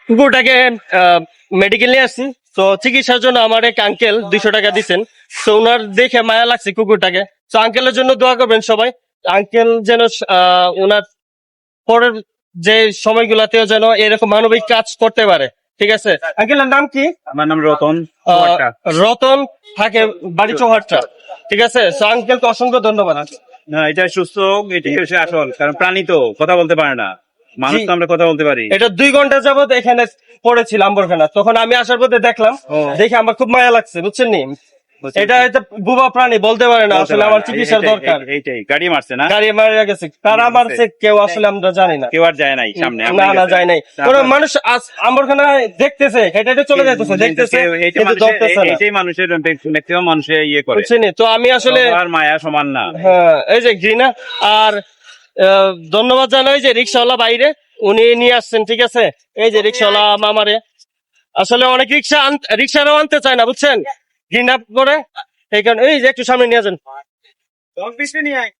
কুকুরটাকে মেডিকেল নিয়ে আসছি। তো চিকিৎসার জন্য আমার এক আঙ্কেল 200 টাকা দিচ্ছেন। তো ওনার দেখে মায়া লাগছে কুকুরটাকে। তো আঙ্কেলের জন্য দোয়া করবেন সবাই। আঙ্কেল যেন ওনার পরের যে সময়গুলাতেও যেন এরকম মানবিক কাজ করতে পারে। ঠিক আছে, আঙ্কেলের নাম কি? আমার নাম রতন। রতন, থাকে বাড়ি চৌহাট্টা। ঠিক আছে, তো আঙ্কেলকে অসংখ্য ধন্যবাদ। না, এটা সুস্থ, এটাই হচ্ছে আসল, কারণ প্রাণী তো কথা বলতে পারে না, মানুষ তো আমরা কথা বলতে পারি। এটা 2 ঘন্টা যাবত এখানে পড়েছিল আম্বরখানা। তখন আমি আসার পথে দেখলাম, দেখে আমার খুব মায়া লাগছে, বুঝছেন নি? এটা বুবা প্রাণী বলতে পারে না, আসলে আমার চিকিৎসার দরকার। এইটাই গাড়ি মারছে না, গাড়ি মারা গেছে, কারা মারছে কেউ আসলে আমরা জানি না। কেউ আর যায় নাই সামনে, না যায় নাই। কোন মানুষ আম্বরখানা দেখতেছে, হেঁটে চলে যাইতেছে, দেখতেছে কিন্তু ধরতেছে না। এইটাই মানুষের ম্যাক্সিমাম মানুষের ইয়ে করে, বুঝছেন? তো আমি আসলে আর মায়া সমান না। হ্যাঁ, এই যে ঘৃণা। আর ধন্যবাদ জানাই যে রিক্সাওয়ালা বাইরে উনি নিয়ে আসছেন। ঠিক আছে, এই যে রিক্সাওয়ালা মামারে, আসলে অনেক রিক্সারাও আনতে চায় না, বুঝছেন, ঘৃণা করে। এই কারণে এই যে একটু সামনে নিয়ে যান।